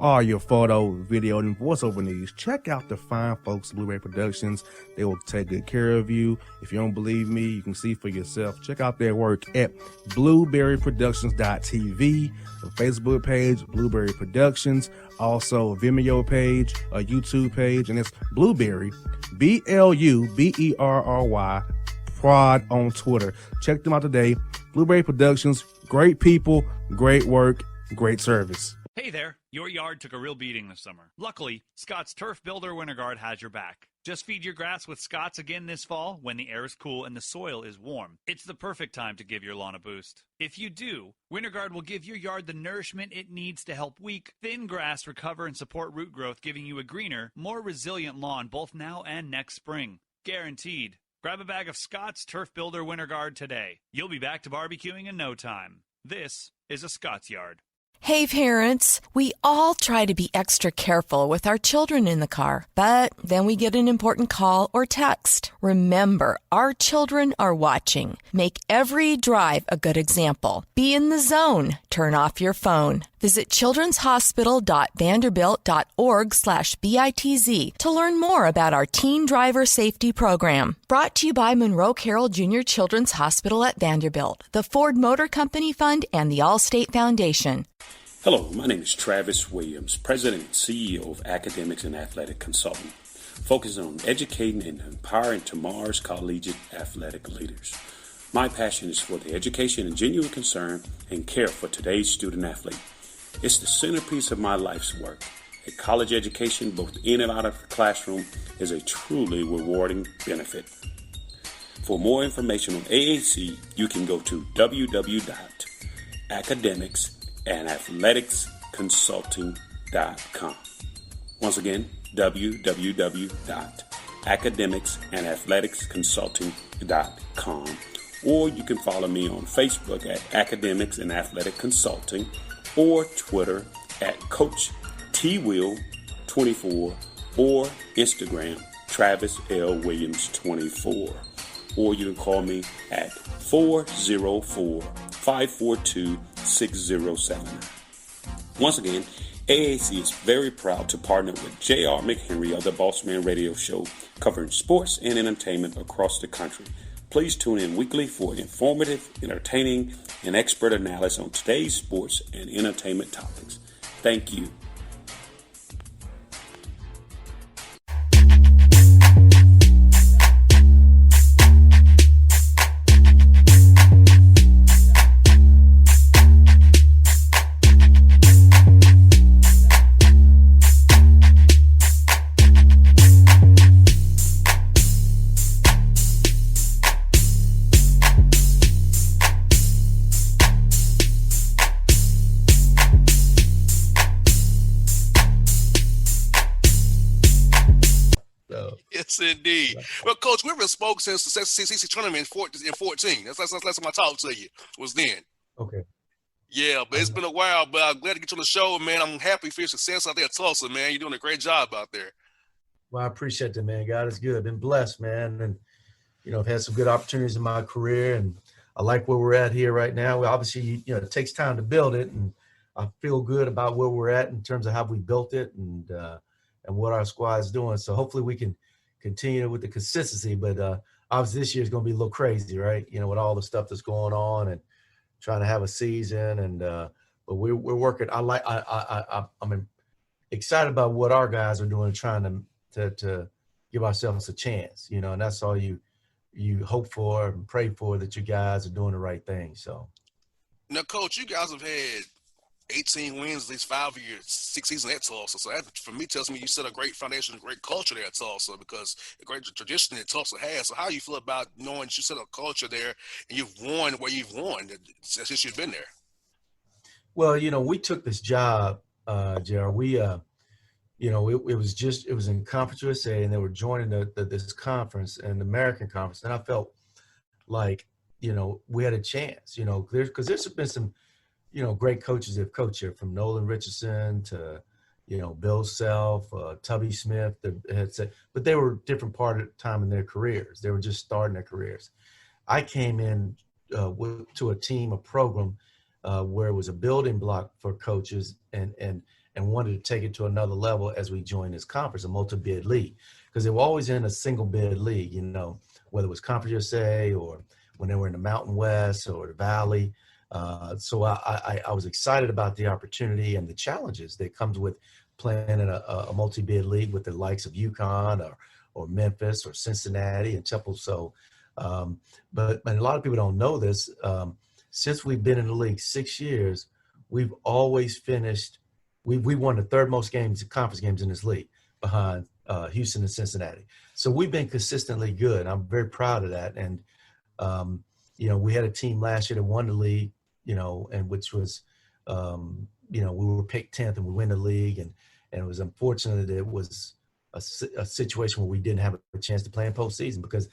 For all your photo, video, and voiceover needs, check out the fine folks at Blueberry Productions. They will take good care of you. If you don't believe me, you can see for yourself. Check out their work at blueberryproductions.tv, the Facebook page, Blueberry Productions, also a Vimeo page, a YouTube page, and it's Blueberry, BLUBERRY, Prod on Twitter. Check them out today. Blueberry Productions, great people, great work, great service. Hey there, your yard took a real beating this summer. Luckily, Scott's Turf Builder Winter Guard has your back. Just feed your grass with Scott's again this fall when the air is cool and the soil is warm. It's the perfect time to give your lawn a boost. If you do, Winter Guard will give your yard the nourishment it needs to help weak, thin grass recover and support root growth, giving you a greener, more resilient lawn both now and next spring. Guaranteed. Grab a bag of Scott's Turf Builder Winter Guard today. You'll be back to barbecuing in no time. This is a Scott's Yard. Hey parents, we all try to be extra careful with our children in the car, but then we get an important call or text. Remember, our children are watching. Make every drive a good example. Be in the zone. Turn off your phone. Visit childrenshospital.vanderbilt.org/BITZ to learn more about our Teen Driver Safety Program. Brought to you by Monroe Carroll Jr. Children's Hospital at Vanderbilt, the Ford Motor Company Fund, and the Allstate Foundation. Hello, my name is Travis Williams, President and CEO of Academics and Athletic Consulting, focusing on educating and empowering tomorrow's collegiate athletic leaders. My passion is for the education and genuine concern and care for today's student athlete. It's the centerpiece of my life's work. A college education, both in and out of the classroom, is a truly rewarding benefit. For more information on AAC, you can go to www.academicsandathleticsconsulting.com. Once again, www.academicsandathleticsconsulting.com. Or you can follow me on Facebook at Academics and Athletic Consulting, or Twitter at Coach TWill24, or Instagram Travis L. Williams 24. Or you can call me at 404-542-6079. Once again, AAC is very proud to partner with J.R. McHenry of the Bossman Radio Show, covering sports and entertainment across the country. Please tune in weekly for informative, entertaining, and expert analysis on today's sports and entertainment topics. Thank you. Indeed. Well, Coach, we've been spoke since the CCC tournament in 14. That's last time I talked to you was then. Okay. Yeah, but it's been a while, but I'm glad to get you on the show, man. I'm happy for your success out there at Tulsa, man. You're doing a great job out there. Well, I appreciate that, man. God is good. Been blessed, man. And, I've had some good opportunities in my career, and I like where we're at here right now. Well, obviously, it takes time to build it, and I feel good about where we're at in terms of how we built it and what our squad is doing. So hopefully we can continue with the consistency, but obviously this year is going to be a little crazy, right? With all the stuff that's going on and trying to have a season, and but we're working. I'm excited about what our guys are doing, trying to give ourselves a chance, and that's all you hope for and pray for, that you guys are doing the right thing. So now, Coach, you guys have had 18 wins these 5 years, 6 seasons at Tulsa. So that, for me, tells me you set a great foundation, a great culture there at Tulsa, because a great tradition that Tulsa has. So how do you feel about knowing that you set a culture there and you've won where you've won since you've been there? Well, we took this job, Jared. We, it was in Conference USA, and they were joining this conference, and the American Conference. And I felt like, we had a chance, because there's been some, great coaches that have coached here, from Nolan Richardson to, Bill Self, Tubby Smith, but they were different part of the time in their careers. They were just starting their careers. I came in to a team, a program where it was a building block for coaches, and and wanted to take it to another level as we joined this conference, a multi-bid league, because they were always in a single bid league, you know, whether it was Conference USA or when they were in the Mountain West or the Valley. So I was excited about the opportunity and the challenges that comes with playing in a multi-bid league with the likes of UConn or Memphis or Cincinnati and Temple. So, but a lot of people don't know this. Since we've been in the league 6 years, we've always finished. We won the third most conference games in this league, behind Houston and Cincinnati. So we've been consistently good. I'm very proud of that. And you know, we had a team last year that won the league, you know, and which was, you know, we were picked 10th and we win the league. And it was unfortunate that it was a situation where we didn't have a chance to play in postseason, because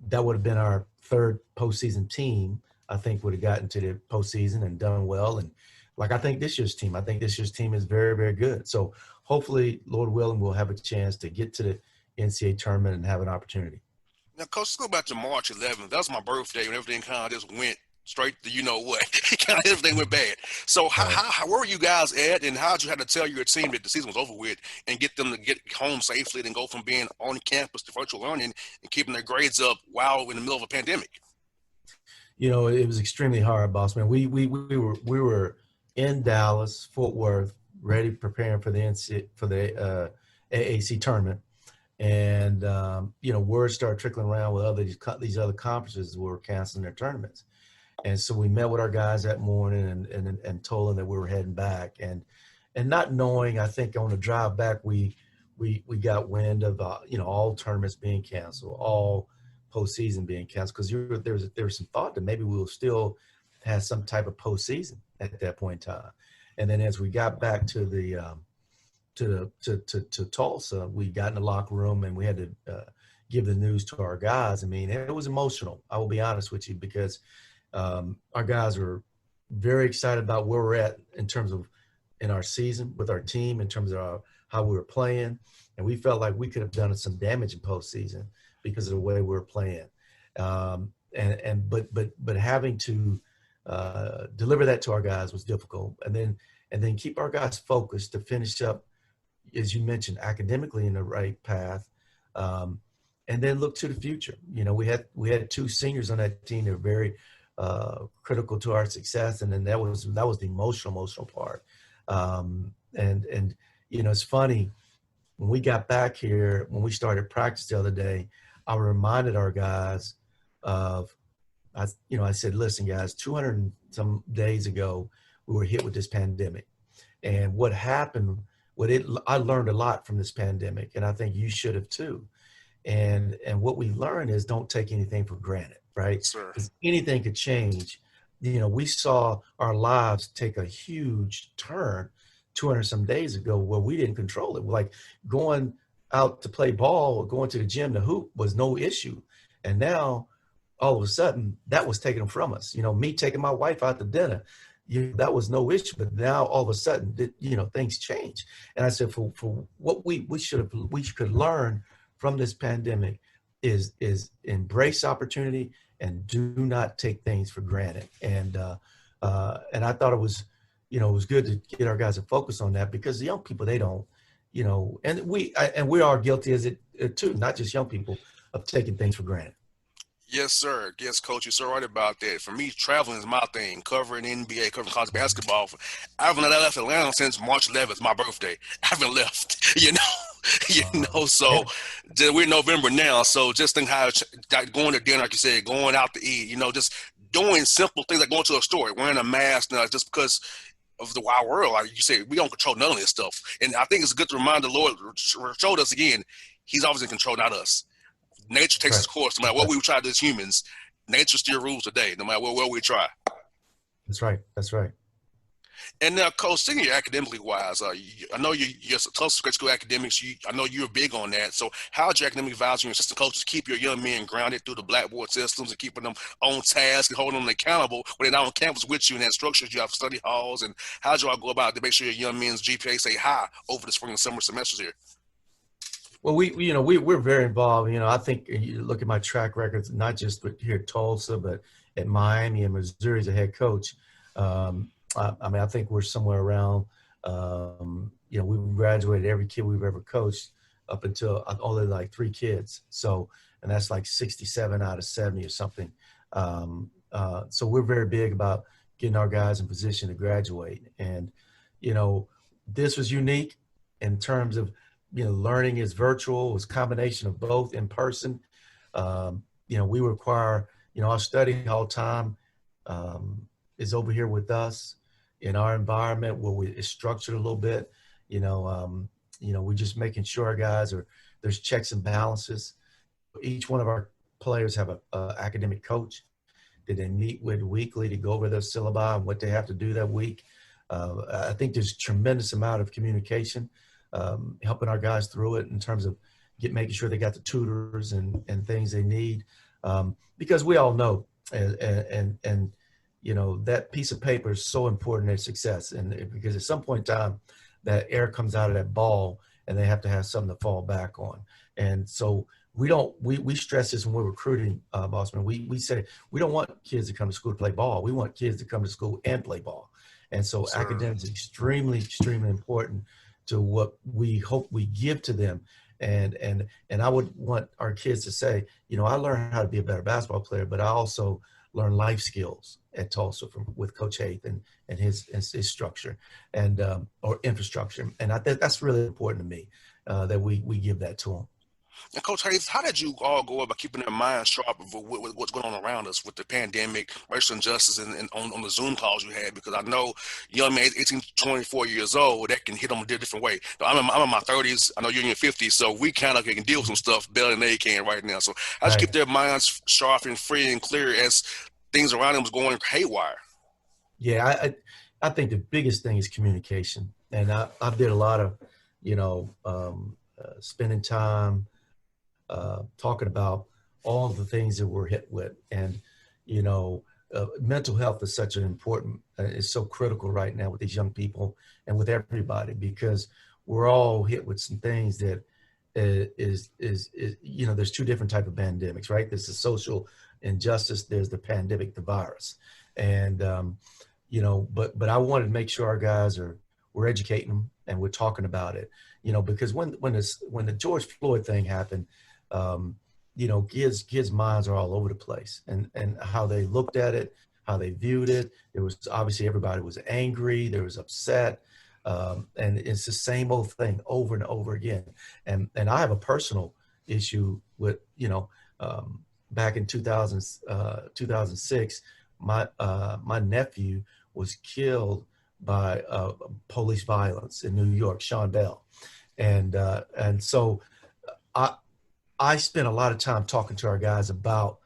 that would have been our third postseason team. I think would have gotten to the postseason and done well. And like, I think this year's team is very, very good. So hopefully, Lord willing, we'll have a chance to get to the NCAA tournament and have an opportunity. Now, Coach, let's go back to March 11th. That was my birthday, and everything kind of just went straight to you know what. Kind of everything went bad. So how where were you guys at, and how did you have to tell your team that the season was over with and get them to get home safely and go from being on campus to virtual learning and keeping their grades up while in the middle of a pandemic? You know, it was extremely hard, Bossman. We were in Dallas, Fort Worth, ready, preparing for the AAC tournament. And, you know, word started trickling around with these other conferences were canceling their tournaments. And so we met with our guys that morning and told them that we were heading back. And not knowing, I think on the drive back, we got wind of, you know, all tournaments being canceled, all postseason being canceled, because there was some thought that maybe we will still have some type of postseason at that point in time. And then as we got back to to Tulsa, we got in the locker room and we had to give the news to our guys. I mean, it was emotional. I will be honest with you, because our guys were very excited about where we're at in terms of in our season with our team, in terms of how we were playing, and we felt like we could have done some damage in postseason because of the way we were playing. But having to deliver that to our guys was difficult, and then keep our guys focused to finish up, as you mentioned, academically in the right path, and then look to the future. You know, we had two seniors on that team that were very critical to our success, and then that was the emotional part. And you know, it's funny, when we got back here, when we started practice the other day, I reminded our guys of, I said, listen, guys, 200 and some days ago, we were hit with this pandemic. And what happened, I learned a lot from this pandemic, and I think you should have too. And what we learned is don't take anything for granted, right? Because anything could change. You know, we saw our lives take a huge turn 200 some days ago where we didn't control it. Like going out to play ball or going to the gym to hoop was no issue. And now all of a sudden that was taken from us. You know, me taking my wife out to dinner, that was no issue. But now all of a sudden, things change. And I said, for what we could learn from this pandemic is embrace opportunity and do not take things for granted. And I thought it was good to get our guys to focus on that, because the young people, they don't, and we are guilty as it too, not just young people, of taking things for granted. Yes, sir. Yes, Coach, you're so right about that. For me, traveling is my thing. Covering NBA, covering college basketball. I haven't left Atlanta since March 11th, my birthday. I haven't left, So we're in November now. So just think how going to dinner, like you said, going out to eat, just doing simple things like going to a store, wearing a mask, just because of the wild world. Like you said, we don't control none of this stuff. And I think it's good to remind the Lord showed us again, he's always in control, not us. Nature takes its course. No matter what we try to do as humans, nature still rules today, no matter where we try. That's right. That's right. And now, Coach, thinking academically wise, I know you're Tulsa Great School academics. I know you're big on that. So how do your academic advisors and your assistant coaches keep your young men grounded through the blackboard systems and keeping them on task and holding them accountable when they're not on campus with you and have structures, you have study halls, and how do y'all go about to make sure your young men's GPA stay high over the spring and summer semesters here? Well, we're very involved. I think you look at my track records, not just here at Tulsa, but at Miami and Missouri as a head coach. I think we're somewhere around We graduated every kid we've ever coached up until only like 3 kids. So, and that's like 67 out of 70 or something. So we're very big about getting our guys in position to graduate. And, this was unique in terms of, learning is virtual. It was a combination of both in person. We require, our study hall time is over here with us in our environment where it's structured a little bit. We're just making sure our guys there's checks and balances. Each one of our players have a academic coach that they meet with weekly to go over their syllabi and what they have to do that week. I think there's a tremendous amount of communication, helping our guys through it in terms of making sure they got the tutors and things they need. Because we all know, and that piece of paper is so important in success. And because at some point in time, that air comes out of that ball and they have to have something to fall back on. And so we stress this when we're recruiting, Bossman. We say we don't want kids to come to school to play ball. We want kids to come to school and play ball. And so academics is extremely, extremely important to what we hope we give to them. And I would want our kids to say, I learned how to be a better basketball player, but I also learned life skills at Tulsa with Coach Haith and his structure and or infrastructure. And I think that's really important to me, that we give that to them. And Coach Haith, how did you all go about keeping their minds sharp with what's going on around us with the pandemic, racial injustice, and on the Zoom calls you had? Because I know young men, 18 to 24 years old, that can hit them a different way. I'm in my 30s. I know you're in your 50s, so we kind of can deal with some stuff better than they can right now. So how did you keep their minds sharp and free and clear as things around them was going haywire? Yeah, I think the biggest thing is communication. And I did a lot of, spending time, talking about all of the things that we're hit with. And, mental health is such an important, it's so critical right now with these young people and with everybody, because we're all hit with some things that is there's 2 different types of pandemics, right? There's the social injustice, there's the pandemic, the virus. And, but I wanted to make sure our guys we're educating them and we're talking about it, because when the George Floyd thing happened, kids' minds are all over the place, and how they looked at it, how they viewed it. There was obviously everybody was angry, there was upset, and it's the same old thing over and over again. And I have a personal issue with, back in 2006, my nephew was killed by police violence in New York, Sean Bell, and so I spent a lot of time talking to our guys about,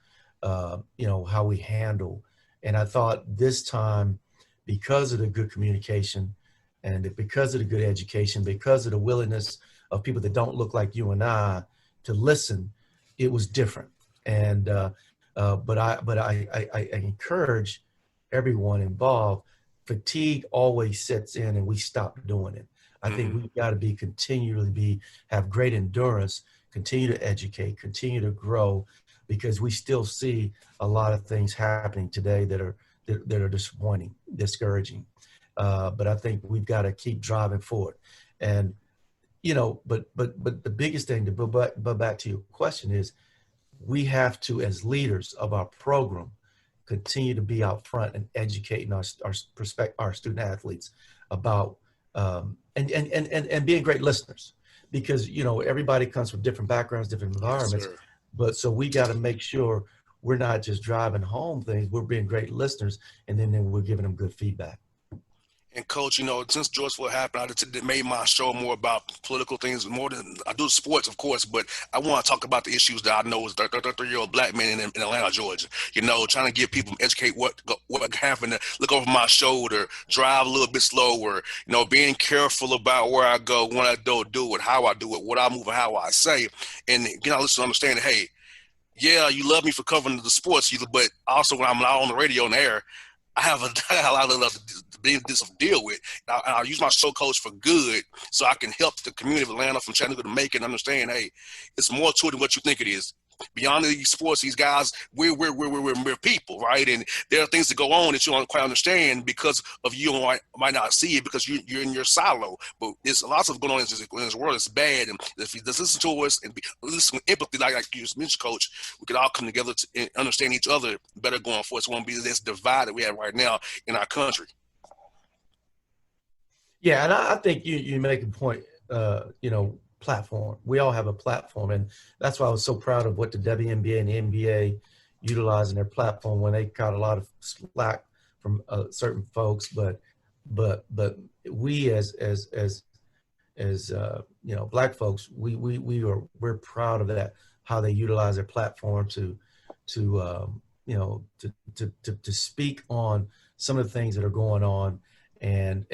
how we handle. And I thought this time, because of the good communication and because of the good education, because of the willingness of people that don't look like you and I to listen, it was different. And, but I encourage everyone involved. Fatigue always sets in and we stop doing it. I think we've got to have great endurance, continue to educate, continue to grow, because we still see a lot of things happening today that are disappointing, discouraging. But I think we've got to keep driving forward. And, but the biggest thing, to go back to your question, is we have to, as leaders of our program, continue to be out front and educating our student athletes about and being great listeners, because everybody comes from different backgrounds, different environments. Yes, but so we got to make sure we're not just driving home things, we're being great listeners, and then we're giving them good feedback. And Coach, since George Floyd happened, I just made my show more about political things, more than I do sports, of course, but I want to talk about the issues that I know as a 33-year-old black man in Atlanta, Georgia. Trying to give people, educate what happened, to look over my shoulder, drive a little bit slower, being careful about where I go, when I don't do it, how I do it, what I move, and how I say, and listen, understand that, hey, yeah, you love me for covering the sports, but also when I'm out on the radio and the air, I have a lot of love to deal with. I'll use my show coach for good, so I can help the community of Atlanta from Chattanooga to make it understand, hey, it's more to it than what you think it is. beyond these sports, these guys, we're people, right? And there are things that go on that you don't quite understand because of you might not see it because you're in your silo. But there's lots of going on in this world that's bad. And if you just listen to us and listen with empathy, like you just mentioned, Coach, we could all come together to understand each other better going forward. So it won't be this divide that we have right now in our country. Yeah, and I think you make a point, platform. We all have a platform, and that's why I was so proud of what the WNBA and the NBA utilizing their platform when they caught a lot of slack from certain folks. But we as Black folks, we're proud of that, how they utilize their platform to speak on some of the things that are going on and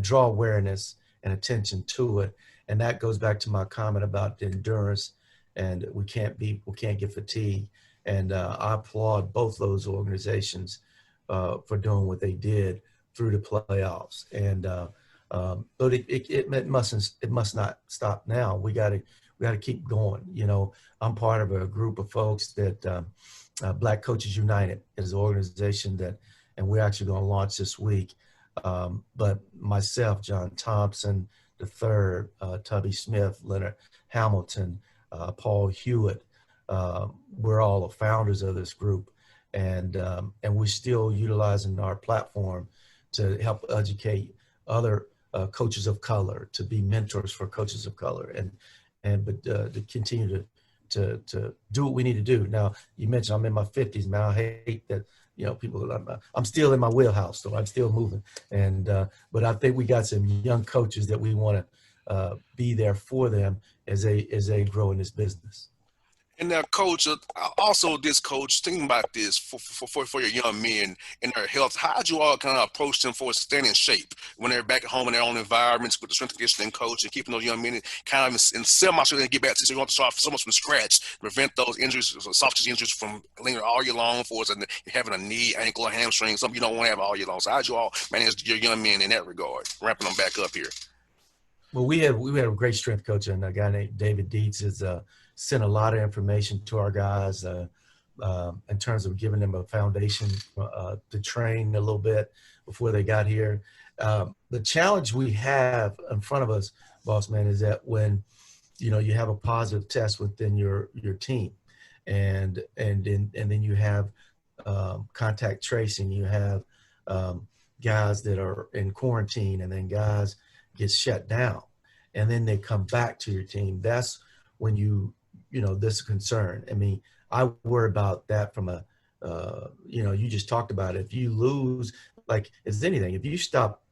draw awareness and attention to it. And that goes back to my comment about the endurance, and we can't get fatigued. And I applaud both those organizations for doing what they did through the playoffs. And but it must not stop now. We got to keep going. I'm part of a group of folks that Black Coaches United is an organization that, and we're actually going to launch this week. But myself, John Thompson III, Tubby Smith, Leonard Hamilton, Paul Hewitt, we're all the founders of this group, and we're still utilizing our platform to help educate other coaches of color, to be mentors for coaches of color, but to continue to do what we need to do. Now, you mentioned I'm in my 50s, man. I hate that. I'm still in my wheelhouse, so I'm still moving. And but I think we got some young coaches that we want to be there for them as they grow in this business. And now, Coach, also this coach, thinking about this for your young men and their health, how'd you all kind of approach them for staying in shape when they're back at home in their own environments with the strength and conditioning coach and keeping those young men kind of in semi-shape and get back to, so you want to start so much from scratch, prevent those injuries, soft tissue injuries from lingering all year long for us, and having a knee, ankle, or hamstring, something you don't want to have all year long. So how'd you all manage your young men in that regard, ramping them back up here? Well, we had a great strength coach, and a guy named David Dietz has sent a lot of information to our guys in terms of giving them a foundation to train a little bit before they got here. The challenge we have in front of us, Bossman, is that when you have a positive test within your team, and then you have contact tracing, you have guys that are in quarantine, and then guys get shut down, and then they come back to your team. That's when this concern. I mean, I worry about that from you just talked about it. If you lose, like it's anything, if you stop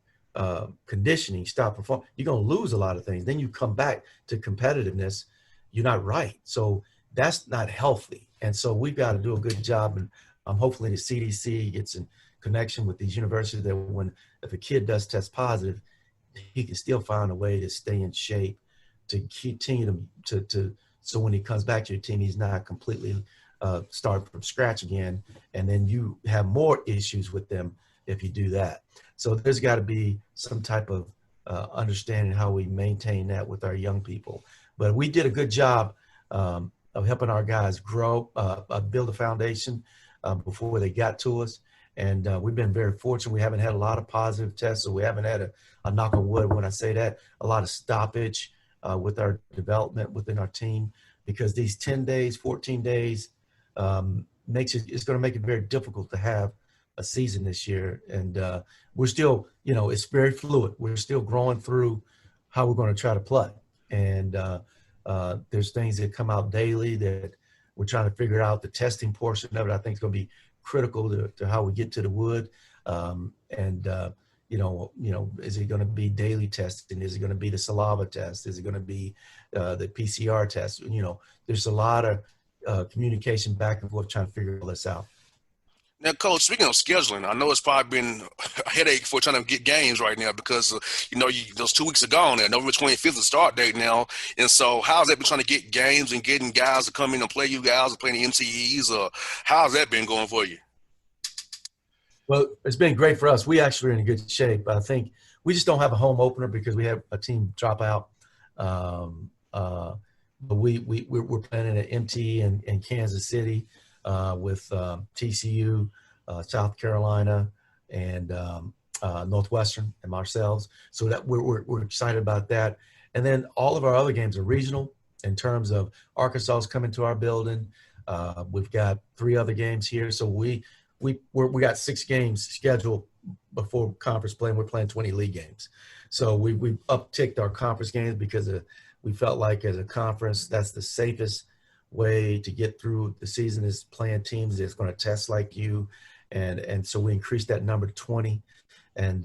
conditioning, stop performing, you're going to lose a lot of things. Then you come back to competitiveness, you're not right. So that's not healthy. And so we've got to do a good job. And hopefully the CDC gets in connection with these universities that if a kid does test positive, he can still find a way to stay in shape, to continue to so when he comes back to your team, he's not completely starting from scratch again. And then you have more issues with them if you do that. So there's got to be some type of understanding how we maintain that with our young people. But we did a good job of helping our guys grow, build a foundation before they got to us. And we've been very fortunate. We haven't had a lot of positive tests, so we haven't had a knock on wood when I say that, a lot of stoppage with our development within our team, because these 10 days, 14 days it's going to make it very difficult to have a season this year. And we're still, it's very fluid. We're still growing through how we're going to try to play. And there's things that come out daily that we're trying to figure out. The testing portion of it, I think, is going to be critical to how we get to the wood. Is it going to be daily testing? Is it going to be the saliva test? Is it going to be the PCR test? There's a lot of communication back and forth trying to figure all this out. Now, Coach, speaking of scheduling, I know it's probably been a headache for trying to get games right now because, those 2 weeks are gone now. November 25th is the start date now. And so how's that been trying to get games and getting guys to come in and play you guys and play the NCEs? How's that been going for you? Well, it's been great for us. We actually are in good shape. I think we just don't have a home opener because we have a team drop out. but we're planning at MT in Kansas City with TCU, South Carolina, and Northwestern and ourselves. So that we're excited about that. And then all of our other games are regional in terms of Arkansas's coming to our building. We've got 3 other games here. So we got 6 games scheduled before conference play, and we're playing 20 league games. So we upticked our conference games because we felt like as a conference, that's the safest way to get through the season is playing teams that's going to test like you. And so we increased that number to 20. And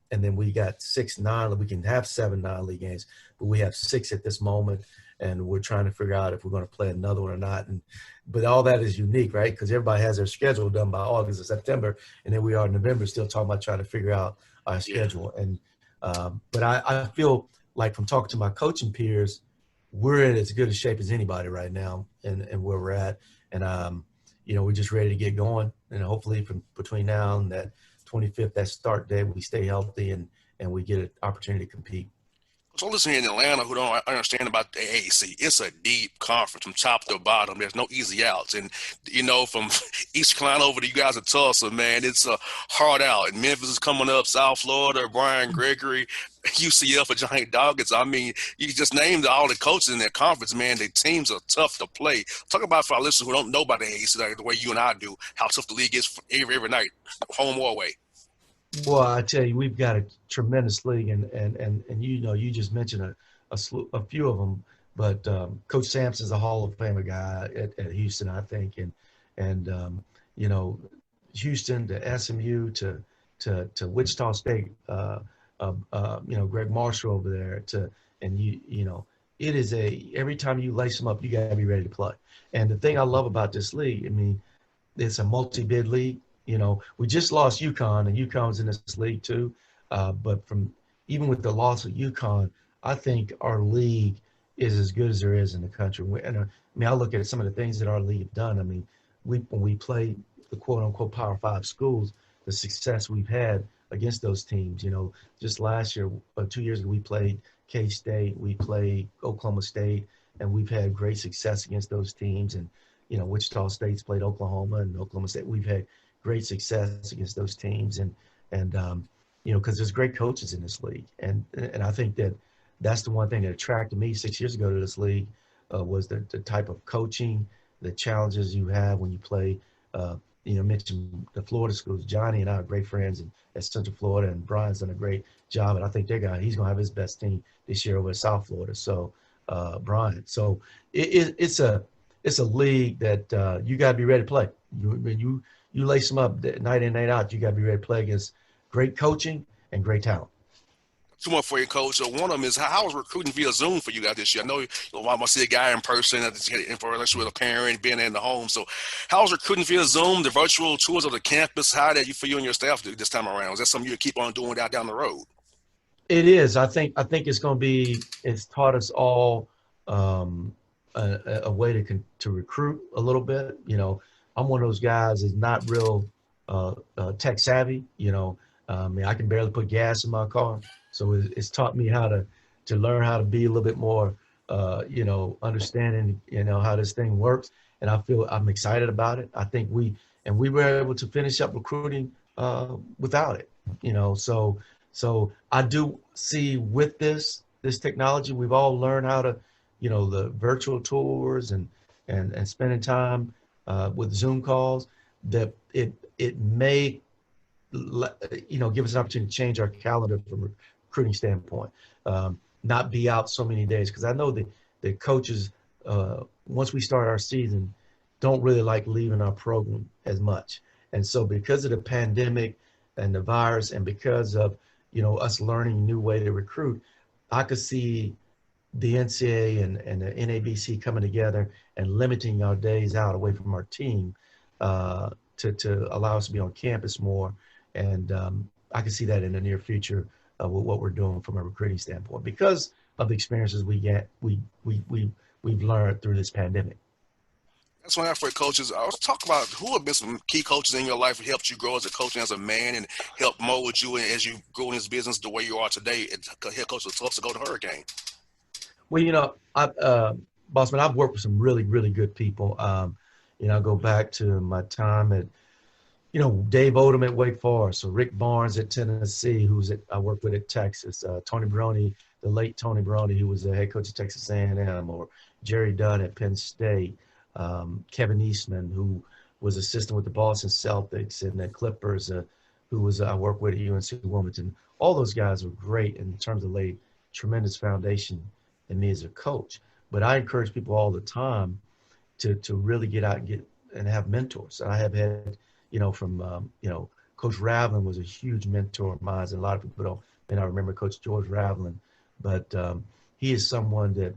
then we got 6 non. We can have 7 non-league games, but we have 6 at this moment, and we're trying to figure out if we're going to play another one or not. But all that is unique, right? Because everybody has their schedule done by August or September, and then we are in November still talking about trying to figure out our schedule. And but I feel like from talking to my coaching peers, we're in as good a shape as anybody right now, and where we're at. And we're just ready to get going, and hopefully from between now and that 25th, that start day, we stay healthy and we get an opportunity to compete. So listen, here in Atlanta, who don't understand about the AAC, it's a deep conference from top to bottom. There's no easy outs. And, from East Carolina over to you guys at Tulsa, man, it's a hard out. And Memphis is coming up, South Florida, Brian Gregory, UCF, a Giant Doggets. I mean, you just named all the coaches in that conference, man. The teams are tough to play. Talk about for our listeners who don't know about the AAC, like the way you and I do, how tough the league is every night, home or away. Well, I tell you, we've got a tremendous league, and you just mentioned a few of them, but Coach Sampson's a Hall of Famer guy at Houston, I think, and Houston to SMU to Wichita State, Greg Marshall over there it is every time you lace them up, you got to be ready to play. And the thing I love about this league, I mean, it's a multi-bid league. We just lost UConn, and UConn's in this league too. But even with the loss of UConn, I think our league is as good as there is in the country. I look at some of the things that our league have done. I mean, when we play the quote-unquote Power 5 schools, the success we've had against those teams. Just last year, 2 years ago, we played K-State, we played Oklahoma State, and we've had great success against those teams. And, Wichita State's played Oklahoma, and Oklahoma State. We've had great success against those teams, and because there's great coaches in this league, and I think that's the one thing that attracted me 6 years ago to this league was the type of coaching, the challenges you have when you play. Mentioned the Florida schools. Johnny and I are great friends at Central Florida, and Brian's done a great job, and I think he's going to have his best team this year over at South Florida. So Brian, so it's a league that you got to be ready to play. You lace them up night in, night out. You got to be ready to play against great coaching and great talent. 2 more for you, Coach. So one of them is, how was recruiting via Zoom for you guys this year? I know I must see a guy in person, information with a parent, being in the home. So how was recruiting via Zoom, the virtual tours of the campus? How did you for you and your staff this time around? Is that something you keep on doing down the road? It is. I think it's going to be. It's taught us all a way to recruit a little bit. I'm one of those guys that's not real tech savvy. I can barely put gas in my car. So it's taught me how to learn how to be a little bit more, understanding, how this thing works. And I'm excited about it. I think we were able to finish up recruiting without it, So I do see with this technology, we've all learned how to, the virtual tours and spending time with Zoom calls, that it may, give us an opportunity to change our calendar from a recruiting standpoint, not be out so many days. Because I know the coaches, once we start our season, don't really like leaving our program as much. And so because of the pandemic and the virus, and because of, us learning a new way to recruit, I could see the NCAA and the NABC coming together and limiting our days out away from our team to allow us to be on campus more. And I can see that in the near future with what we're doing from a recruiting standpoint because of the experiences we've learned through this pandemic. That's why I for coaches. I was talking about who have been some key coaches in your life who helped you grow as a coach and as a man, and helped mold you as you grow in this business the way you are today. And head coach of Tulsa Golden Hurricane. Well, Bossman, I've worked with some really, really good people. I go back to my time at, Dave Odom at Wake Forest, or Rick Barnes at Tennessee, I worked with at Texas, Tony Barone, the late Tony Barone, who was the head coach of Texas A&M, or Jerry Dunn at Penn State, Kevin Eastman, who was assistant with the Boston Celtics, and the Clippers, I worked with at UNC Wilmington. All those guys were great in terms of laid tremendous foundation in me as a coach. But I encourage people all the time to really get out and have mentors. I have had, Coach Ravlin was a huge mentor of mine, and a lot of people may not remember Coach George Ravlin, but he is someone that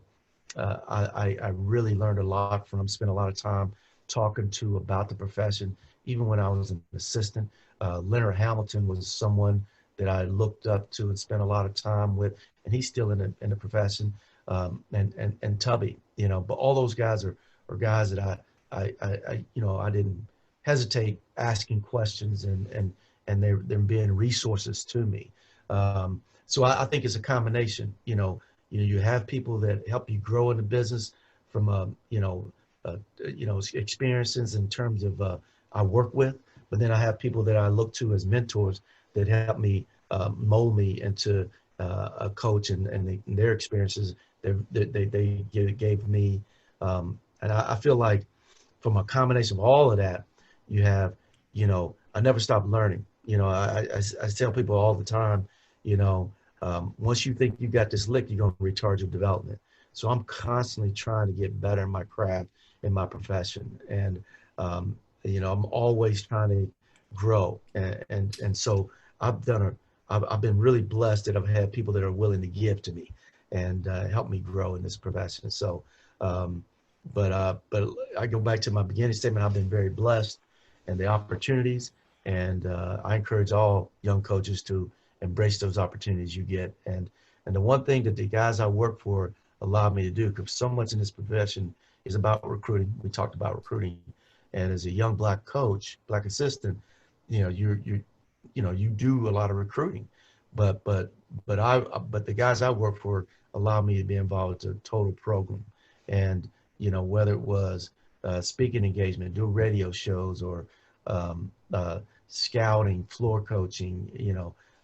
I really learned a lot from, spent a lot of time talking to about the profession, even when I was an assistant. Leonard Hamilton was someone that I looked up to and spent a lot of time with, and he's still in the profession. And Tubby, but all those guys are guys that I didn't hesitate asking questions, and they're being resources to me. So I think it's a combination. You have people that help you grow in the business from experiences in terms of I work with, but then I have people that I look to as mentors that help me mold me into a coach, and their experiences they gave me. And I feel like from a combination of all of that, you have, I never stop learning. I tell people all the time, once you think you got this lick, you're going to retard your development. So I'm constantly trying to get better in my craft, in my profession. And, I'm always trying to grow. And so I've been really blessed that I've had people that are willing to give to me and help me grow in this profession. So, but I go back to my beginning statement. I've been very blessed and the opportunities, and I encourage all young coaches to embrace those opportunities you get. And the one thing that the guys I work for allow me to do, because so much in this profession is about recruiting. We talked about recruiting, and as a young black coach, black assistant, you do a lot of recruiting, but the guys I work for allow me to be involved with the total program. And, whether it was speaking engagement, do radio shows, or scouting, floor coaching,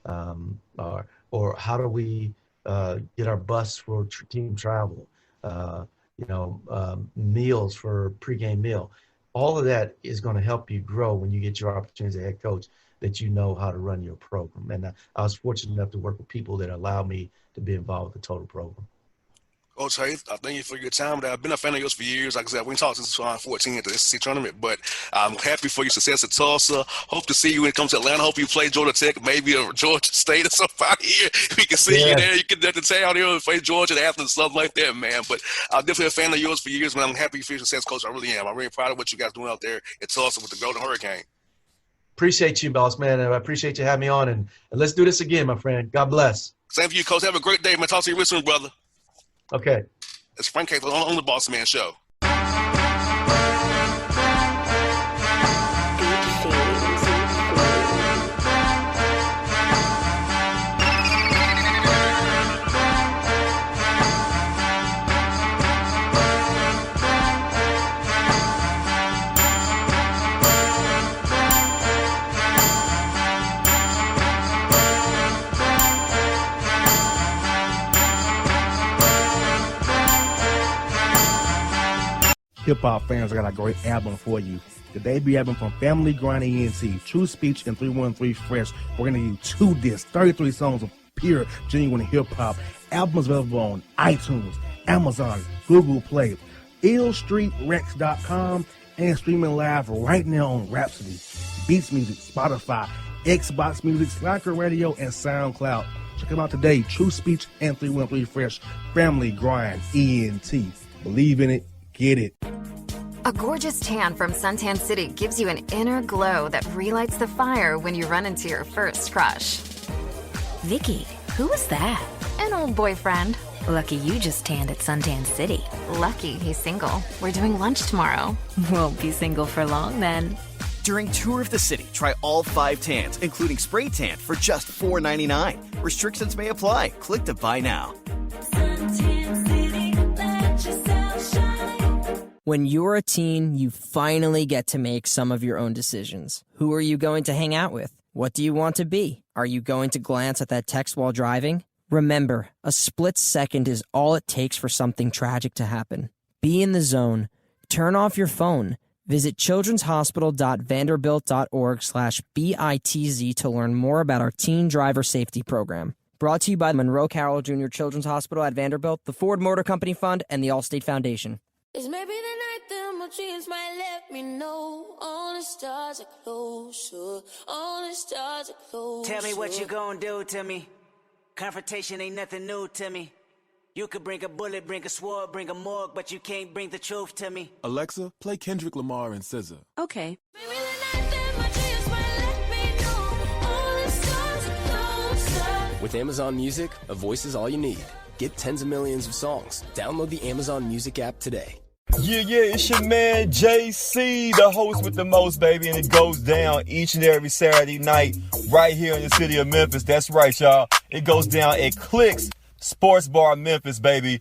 or how do we get our bus for team travel, meals for pregame meal. All of that is going to help you grow when you get your opportunity as a head coach, that you know how to run your program. And I was fortunate enough to work with people that allowed me to be involved with the total program. Coach Haith, I thank you for your time. I've been a fan of yours for years. Like I said, we talked since 2014 at the SEC tournament, but I'm happy for your success at Tulsa. Hope to see you when it comes to Atlanta. Hope you play Georgia Tech, maybe Georgia State or something out here. We can see you there. You can get to town here and play Georgia, Athens, something like that, man. But I'm definitely a fan of yours for years, man. I'm happy for your success, Coach. I really am. I'm really proud of what you guys doing out there at Tulsa with the Golden Hurricane. Appreciate you, boss, man. I appreciate you having me on, and let's do this again, my friend. God bless. Same for you, Coach. Have a great day, man. Talk to you real soon, brother. Okay. It's Frank Haith on the Bossman Show. Hip-hop fans, I got a great album for you. The debut album from Family Grind ENT, True Speech and 313 Fresh. We're going to give you 2 discs, 33 songs of pure, genuine hip-hop. Albums available on iTunes, Amazon, Google Play, illstreetrex.com, and streaming live right now on Rhapsody, Beats Music, Spotify, Xbox Music, Slacker Radio, and SoundCloud. Check them out today. True Speech and 313 Fresh. Family Grind ENT. Believe in it. Get it. A gorgeous tan from Suntan City gives you an inner glow that relights the fire when you run into your first crush. Vicky, who was that? An old boyfriend. Lucky you just tanned at Suntan City. Lucky he's single. We're doing lunch tomorrow. Won't be single for long then. During Tour of the City, try all 5 tans, including spray tan, for just $4.99. Restrictions may apply. Click to buy now. Suntan City, let yourself shine. When you're a teen, you finally get to make some of your own decisions. Who are you going to hang out with? What do you want to be? Are you going to glance at that text while driving? Remember, a split second is all it takes for something tragic to happen. Be in the zone. Turn off your phone. Visit childrenshospital.vanderbilt.org/BITZ to learn more about our teen driver safety program. Brought to you by the Monroe Carroll Jr. Children's Hospital at Vanderbilt, the Ford Motor Company Fund, and the Allstate Foundation. It's maybe the night that my dreams might let me know. All the stars are closer. All the stars are closer. Tell me what you gonna do to me. Confrontation ain't nothing new to me. You could bring a bullet, bring a sword, bring a morgue, but you can't bring the truth to me. Alexa, play Kendrick Lamar and SZA. Okay. Maybe the night that my dreams might let me know. All the stars are closer. With Amazon Music, a voice is all you need. Get tens of millions of songs. Download the Amazon Music app today. Yeah, it's your man JC, the host with the most, baby, and it goes down each and every Saturday night right here in the city of Memphis. That's right, y'all. It goes down at Clicks Sports Bar Memphis, baby.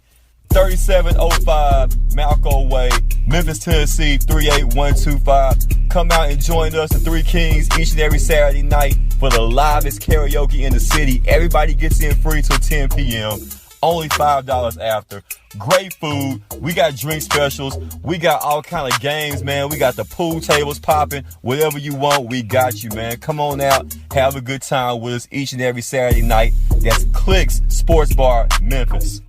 3705 Malco Way, Memphis, Tennessee, 38125. Come out and join us, the Three Kings, each and every Saturday night for the livest karaoke in the city. Everybody gets in free till 10 p.m. Only $5 after. Great food. We got drink specials. We got all kind of games, man. We got the pool tables popping. Whatever you want, we got you, man. Come on out. Have a good time with us each and every Saturday night. That's Clicks Sports Bar, Memphis.